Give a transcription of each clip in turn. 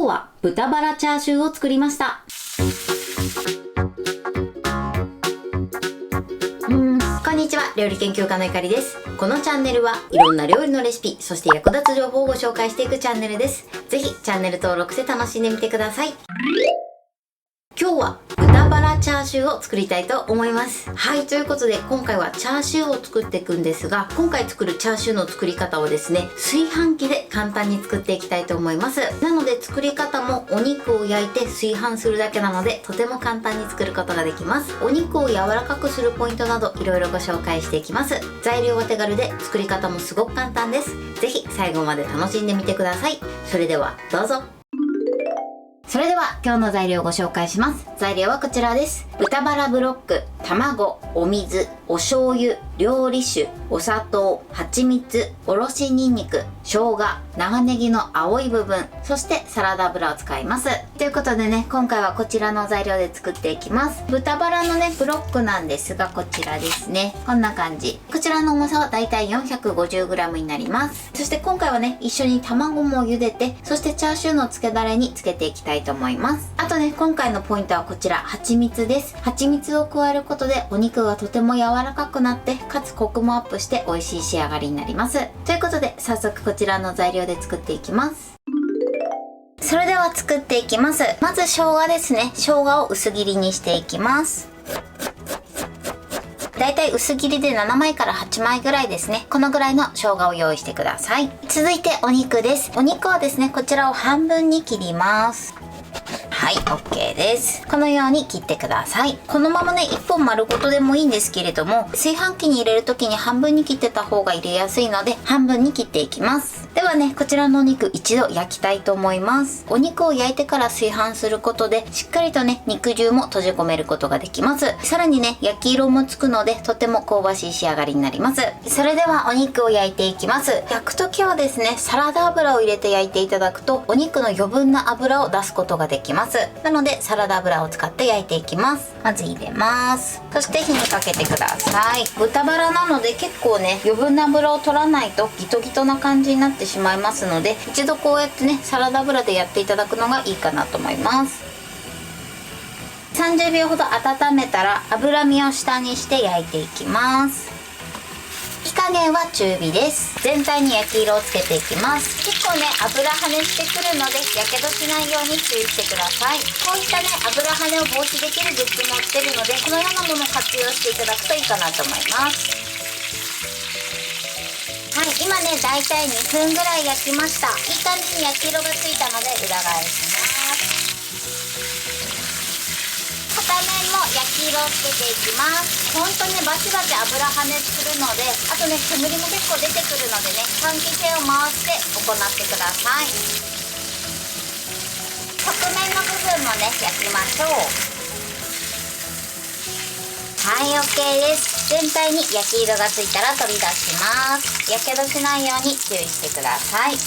日は豚バラチャーシューを作りました。こんにちは、料理研究家のゆかりです。このチャンネルはいろんな料理のレシピ、そして役立つ情報をご紹介していくチャンネルです。ぜひチャンネル登録して楽しんでみてください。今日は豚バラチャーシューを作りたいと思います。はい、ということで今回はチャーシューを作っていくんですが、今回作るチャーシューの作り方をですね、炊飯器で簡単に作っていきたいと思います。なので作り方もお肉を焼いて炊飯するだけなので、とても簡単に作ることができます。お肉を柔らかくするポイントなどいろいろご紹介していきます。材料は手軽で作り方もすごく簡単です。ぜひ最後まで楽しんでみてください。それではどうぞ。それでは今日の材料をご紹介します。材料はこちらです。豚バラブロック、卵、お水、お醤油、料理酒、お砂糖、蜂蜜、おろしにんにく、生姜、長ネギの青い部分、そしてサラダ油を使います。ということでね、今回はこちらの材料で作っていきます。豚バラのね、ブロックなんですが、こちらですね。こんな感じ。こちらの重さはだいたい 450g になります。そして今回はね、一緒に卵も茹でて、そしてチャーシューの漬けだれにつけていきたいと思います。あとね、今回のポイントはこちら、蜂蜜です。蜂蜜を加えることでお肉がとても柔らかくなって、かつコクもアップして美味しい仕上がりになります。ということで、早速こちらの材料で作っていきます。それでは作っていきます。まず生姜ですね。生姜を薄切りにしていきます。だいたい薄切りで7枚から8枚ぐらいですね。このぐらいの生姜を用意してください。続いてお肉です。お肉はですね、こちらを半分に切ります。はい、OK です。このように切ってください。このままね、1本丸ごとでもいいんですけれども、炊飯器に入れる時に半分に切ってた方が入れやすいので、半分に切っていきます。ではね、こちらのお肉一度焼きたいと思います。お肉を焼いてから炊飯することで、しっかりとね、肉汁も閉じ込めることができます。さらにね、焼き色もつくので、とても香ばしい仕上がりになります。それではお肉を焼いていきます。焼く時はですね、サラダ油を入れて焼いていただくと、お肉の余分な油を出すことができます。なのでサラダ油を使って焼いていきます。まず入れます。そして火にかけてください。豚バラなので結構ね、余分な油を取らないとギトギトな感じになってしまいますので、一度こうやってね、サラダ油でやっていただくのがいいかなと思います。30秒ほど温めたら脂身を下にして焼いていきます。火加減は中火です。全体に焼き色をつけていきます。結構ね、油跳ねしてくるので、やけどしないように注意してください。こういったね、油跳ねを防止できるグッズも売ってるので、このようなものを活用していただくといいかなと思います。はい、今ね、だいたい2分ぐらい焼きました。いい感じに焼き色がついたので、裏返します。片面も焼き色をつけていきます。ほんとね、バチバチ油跳ねするので、あとね、煙も結構出てくるのでね、換気扇を回して行ってください。側面の部分もね、焼きましょう。はい、OK です。全体に焼き色がついたら取り出します。やけどしないように注意してください。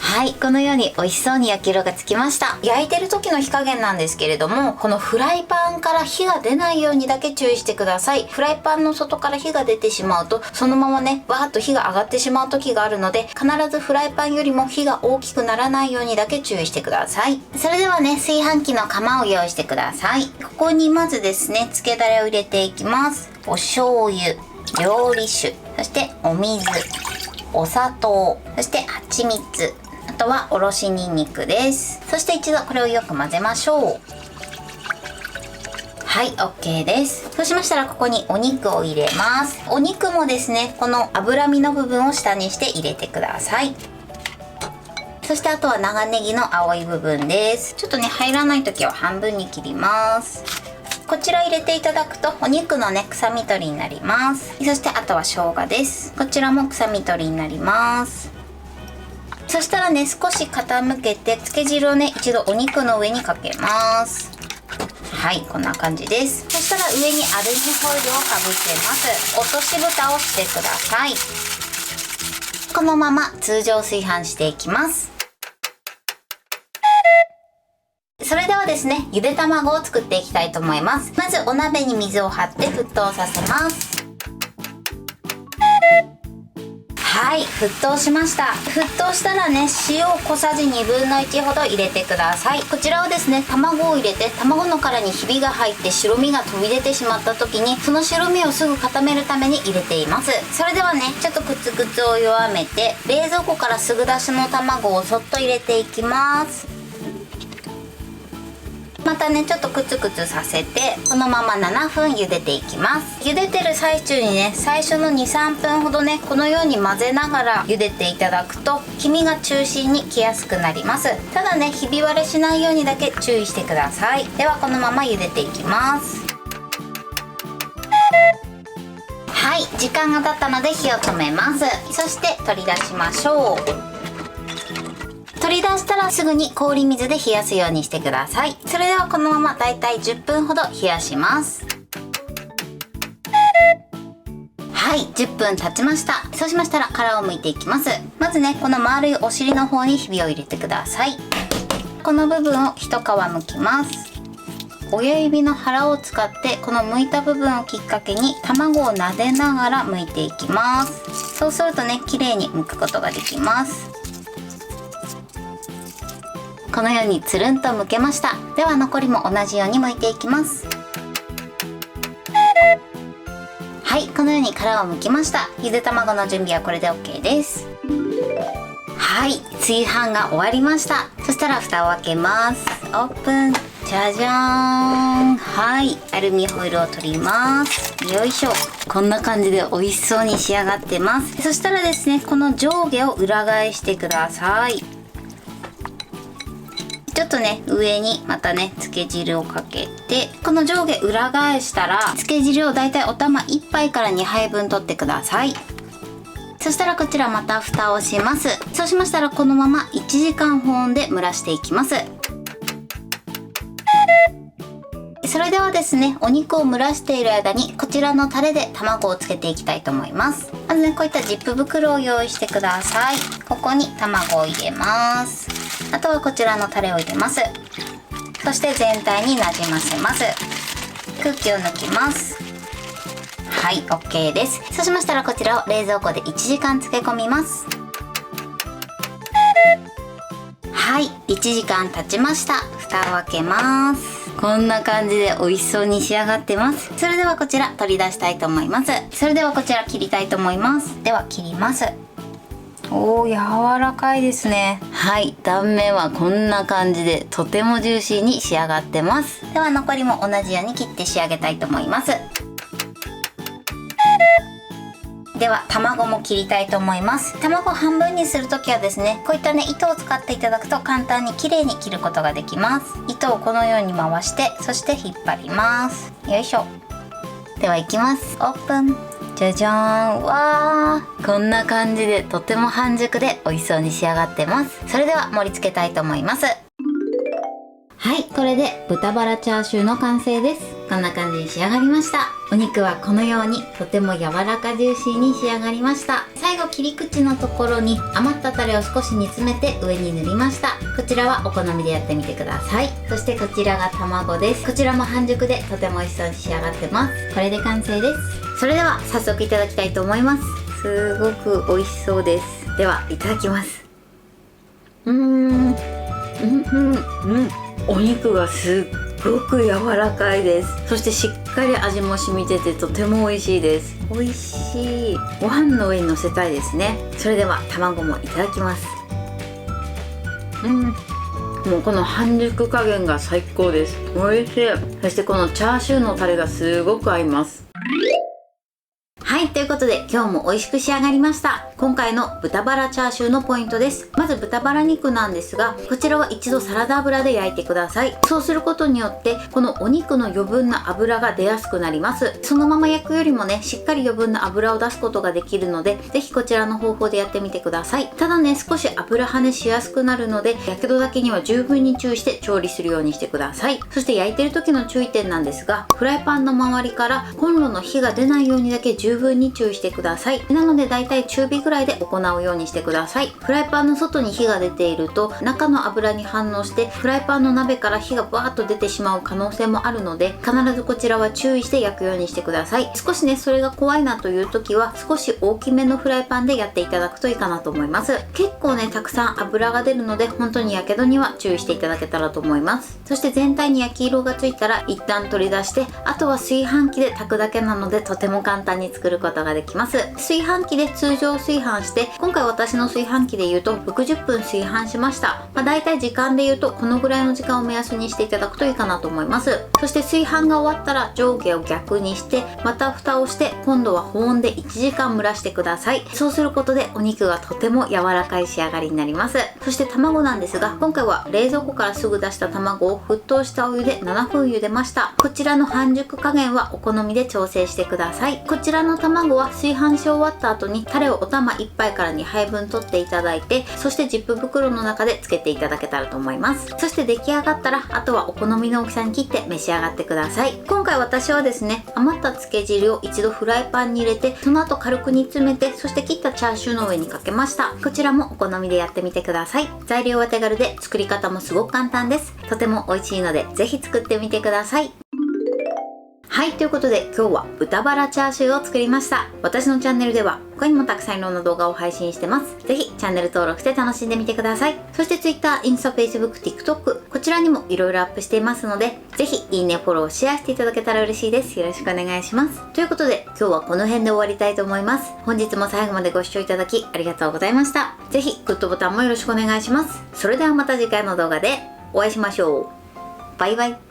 はい、このように美味しそうに焼き色がつきました。焼いてる時の火加減なんですけれども、このフライパンから火が出ないようにだけ注意してください。フライパンの外から火が出てしまうと、そのままね、わーっと火が上がってしまう時があるので、必ずフライパンよりも火が大きくならないようにだけ注意してください。それではね、炊飯器の釜を用意してください。ここにまずですね、漬けだれを入れていきます。お醤油、料理酒、そしてお水、お砂糖、そして蜂蜜、あとはおろしにんにくです。そして一度これをよく混ぜましょう。はい、OK です。そうしましたらここにお肉を入れます。お肉もですね、この脂身の部分を下にして入れてください。そしてあとは長ネギの青い部分です。ちょっとね、入らない時は半分に切ります。こちら入れていただくとお肉のね、臭み取りになります。そしてあとは生姜です。こちらも臭み取りになります。そしたらね、少し傾けて漬け汁をね、一度お肉の上にかけます。はい、こんな感じです。そしたら上にアルミホイルをかぶせます。落とし蓋をしてください。このまま通常炊飯していきます。それではですね、ゆで卵を作っていきたいと思います。まずお鍋に水を張って沸騰させます。ははい、沸騰しました。沸騰したらね、塩を小さじ1/2ほど入れてください。こちらをですね、卵を入れて、卵の殻にひびが入って白身が飛び出てしまった時に、その白身をすぐ固めるために入れています。それではね、ちょっとクツクツを弱めて、冷蔵庫からすぐ出しの卵をそっと入れていきます。またね、ちょっとクツクツさせて、このまま7分茹でていきます。茹でてる最中にね、最初の 2,3 分ほどね、このように混ぜながら茹でていただくと黄身が中心に来やすくなります。ただね、ひび割れしないようにだけ注意してください。ではこのまま茹でていきます。はい、時間が経ったので火を止めます。そして取り出しましょう。取り出したらすぐに氷水で冷やすようにしてください。それではこのままだいたい10分ほど冷やします。はい、10分経ちました。そうしましたら殻を剥いていきます。まずね、この丸いお尻の方にひびを入れてください。この部分を一皮剥きます。親指の腹を使ってこの剥いた部分をきっかけに卵を撫でながら剥いていきます。そうするとね、綺麗に剥くことができます。このようにつるんと剥けました。では残りも同じように剥いていきます。はい、このように殻を剥きました。ゆで卵の準備はこれで OK です。はい、炊飯が終わりました。そしたら蓋を開けます。オープン。じゃじゃーん。はい、アルミホイルを取ります。よいしょ。こんな感じで美味しそうに仕上がってます。そしたらですね、この上下を裏返してください。ちょっとね、上にまたね、漬け汁をかけて、この上下裏返したら漬け汁をだいたいお玉1杯から2杯分取ってください。そしたらこちらまた蓋をします。そうしましたらこのまま1時間保温で蒸らしていきます。それではですね、お肉を蒸らしている間にこちらのタレで卵をつけていきたいと思います。まずね、こういったジップ袋を用意してください。ここに卵を入れます。あとはこちらのタレを入れます。そして全体になじませます。空気を抜きます。はい、 OK です。そうしましたらこちらを冷蔵庫で1時間漬け込みます。はい、1時間経ちました。蓋を開けます。こんな感じで美味しそうに仕上がってます。それではこちら取り出したいと思います。それではこちら切りたいと思います。では切ります。おー、柔らかいですね。はい、断面はこんな感じでとてもジューシーに仕上がってます。では残りも同じように切って仕上げたいと思います。では卵も切りたいと思います。卵半分にするときはですね、こういったね、糸を使っていただくと簡単に綺麗に切ることができます。糸をこのように回して、そして引っ張ります。よいしょ。ではいきます。オープン。じゃじゃーん。わー、こんな感じでとても半熟で美味しそうに仕上がってます。それでは盛り付けたいと思います。はい、これで豚バラチャーシューの完成です。こんな感じに仕上がりました。お肉はこのようにとても柔らかジューシーに仕上がりました。最後切り口のところに余ったタレを少し煮詰めて上に塗りました。こちらはお好みでやってみてください。そしてこちらが卵です。こちらも半熟でとても美味しそうに仕上がってます。これで完成です。それでは早速いただきたいと思います。すごく美味しそうです。ではいただきます。お肉がすっごく柔らかいです。そしてしっかり味も染みててとても美味しいです。美味しい。ご飯の上に乗せたいですね。それでは卵もいただきます。もうこの半熟加減が最高です。美味しい。そしてこのチャーシューのタレがすごく合います。はい、ということで今日も美味しく仕上がりました。今回の豚バラチャーシューのポイントです。まず豚バラ肉なんですが、こちらは一度サラダ油で焼いてください。そうすることによってこのお肉の余分な油が出やすくなります。そのまま焼くよりもね、しっかり余分な油を出すことができるので、ぜひこちらの方法でやってみてください。ただね、少し油跳ねしやすくなるので、やけどだけには十分に注意して調理するようにしてください。そして焼いてる時の注意点なんですが、フライパンの周りからコンロの火が出ないようにだけ十分に注意してください。なのでだいたい中火ぐくらいで行うようにしてください。フライパンの外に火が出ていると中の油に反応してフライパンの鍋から火がバーッと出てしまう可能性もあるので、必ずこちらは注意して焼くようにしてください。少しねそれが怖いなという時は少し大きめのフライパンでやっていただくといいかなと思います。結構ねたくさん油が出るので本当にやけどには注意していただけたらと思います。そして全体に焼き色がついたら一旦取り出して、あとは炊飯器で炊くだけなのでとても簡単に作ることができます。炊飯器で通常炊飯して、今回私の炊飯器で言うと60分炊飯しました。だいたい時間で言うとこのぐらいの時間を目安にしていただくといいかなと思います。そして炊飯が終わったら上下を逆にしてまた蓋をして、今度は保温で1時間蒸らしてください。そうすることでお肉がとても柔らかい仕上がりになります。そして卵なんですが、今回は冷蔵庫からすぐ出した卵を沸騰したお湯で7分茹でました。こちらの半熟加減はお好みで調整してください。こちらの卵は炊飯し終わった後にタレをお玉1杯から2杯分取っていただいて、そしてジップ袋の中でつけていただけたらと思います。そして出来上がったらあとはお好みの大きさに切って召し上がってください。今回私はですね、余った漬け汁を一度フライパンに入れて、その後軽く煮詰めて、そして切ったチャーシューの上にかけました。こちらもお好みでやってみてください。材料は手軽で作り方もすごく簡単です。とても美味しいのでぜひ作ってみてください。はい、ということで今日は豚バラチャーシューを作りました。私のチャンネルでは他にもたくさんいろんな動画を配信してます。ぜひチャンネル登録して楽しんでみてください。そして Twitter、インスタ、Facebook、TikTok こちらにもいろいろアップしていますので、ぜひいいね、フォロー、シェアしていただけたら嬉しいです。よろしくお願いします。ということで今日はこの辺で終わりたいと思います。本日も最後までご視聴いただきありがとうございました。ぜひグッドボタンもよろしくお願いします。それではまた次回の動画でお会いしましょう。バイバイ。